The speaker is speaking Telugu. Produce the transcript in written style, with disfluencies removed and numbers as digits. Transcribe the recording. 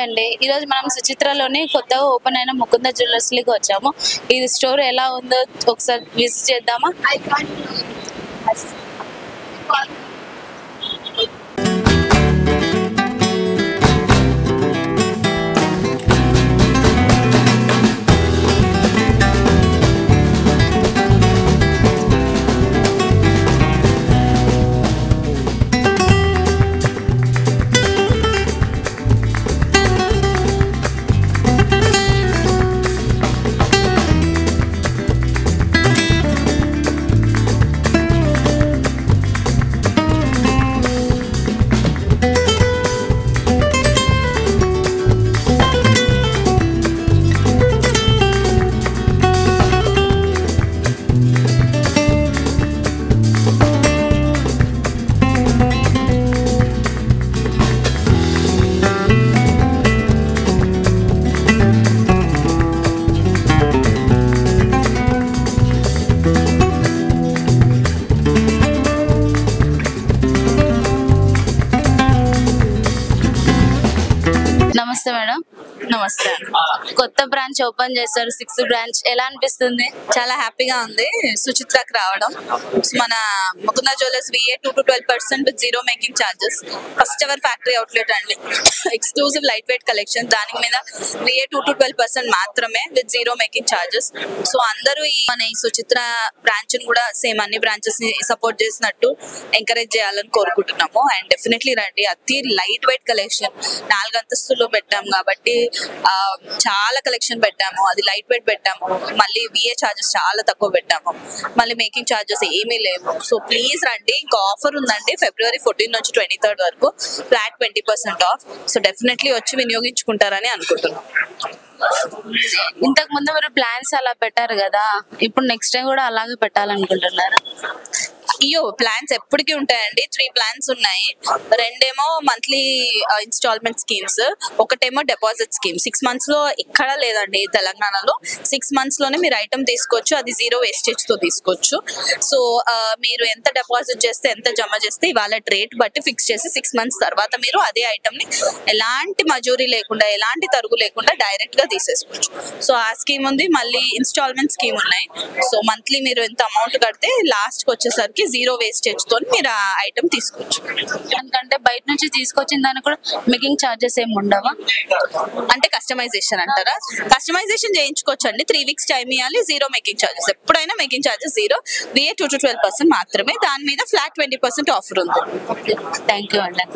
అండి. ఈరోజు మనం సుచిత్రలోని కొత్తగా ఓపెన్ అయిన ముకుంద జ్యువెలర్స్‌కి వచ్చాము. ఈ స్టోర్ ఎలా ఉందో ఒకసారి విజిట్ చేద్దామా? నమస్తే మేడం. నమస్తే. కొత్త బ్రాంచ్ ఓపెన్ చేశారు, 6th బ్రాంచ్. ఎలా అనిపిస్తుంది? చాలా హ్యాపీగా ఉంది సుచిత్రకి రావడం. మన Mukunda jewellers VA 2 to 12% with zero making charges. First ever factory outlet అండి. Exclusive light weight collection. దాని మీద VA 2 to 12% మాత్రమే with zero making charges. So అందరూ మన ఈ సుచిత్ర బ్రాంచ్ ని కూడా సేమ్ అన్ని బ్రాంచెస్ ని సపోర్ట్ చేసినట్టు ఎంకరేజ్ చేయాలని కోరుకుంటున్నాము. అండ్ డెఫినెట్లీ రండి. అతి లైట్ వెయిట్ కలెక్షన్ 4 అంతస్తుల్లో పెట్టాము కాబట్టి చాలా కలెక్షన్ పెట్టాము. అది లైట్ వెయిట్ పెట్టాము. మళ్ళీ VA ఛార్జెస్ చాలా తక్కువ పెట్టాము. మళ్ళీ మేకింగ్ ఛార్జెస్ ఏమీ లేవు. సో ప్లీజ్ రండి. ఇంకా ఆఫర్ ఉందండి February 14 నుంచి 23rd వరకు ఫ్లాట్ 20% ఆఫ్. సో డెఫినెట్లీ వచ్చి వినియోగించుకుంటారని అనుకుంటున్నాం. ఇంతకు ముందు మీరు ప్లాన్స్ అలా పెట్టారు కదా, ఇప్పుడు నెక్స్ట్ టైం కూడా అలాగే పెట్టాలనుకుంటున్నారు? అయ్యో, ప్లాన్స్ ఎప్పటికీ ఉంటాయండి. 3 ప్లాన్స్ ఉన్నాయి. రెండేమో మంత్లీ ఇన్స్టాల్మెంట్ స్కీమ్స్, ఒకటేమో డిపాజిట్ స్కీమ్. 6 months లో ఎక్కడా లేదండి తెలంగాణలో. 6 months లోనే మీరు ఐటమ్ తీసుకోవచ్చు. అది జీరో వేస్టేజ్ తో తీసుకోవచ్చు. సో మీరు ఎంత డిపాజిట్ చేస్తే, ఎంత జమ చేస్తే ఇవాళ రేట్ బట్టి ఫిక్స్ చేసి 6 months తర్వాత మీరు అదే ఐటమ్ ని ఎలాంటి మజూరీ లేకుండా, ఎలాంటి తరుగు లేకుండా డైరెక్ట్ గా తీసేసుకోవచ్చు. సో ఆ స్కీమ్ ఉంది. మళ్ళీ ఇన్స్టాల్మెంట్ స్కీమ్ ఉన్నాయి. సో మంత్లీ మీరు ఎంత అమౌంట్ కడితే లాస్ట్ కి వచ్చేసరికి జీరో వేస్టేజ్ తో మీరు ఆ ఐటమ్ తీసుకోవచ్చు. ఎందుకంటే బయట నుంచి తీసుకొచ్చిన దానికి కూడా మేకింగ్ ఛార్జెస్ ఏమి ఉండవా? అంటే కస్టమైజేషన్ అంటారా? కస్టమైజేషన్ చేయించుకోవచ్చు అండి. 3 weeks టైం ఇవ్వాలి. Zero making charges. ఎప్పుడైనా making charges zero. VA 2 to 12% మాత్రమే. దాని మీద ఫ్లాట్ 20% ఆఫర్ ఉంది. థ్యాంక్ యూ అండి.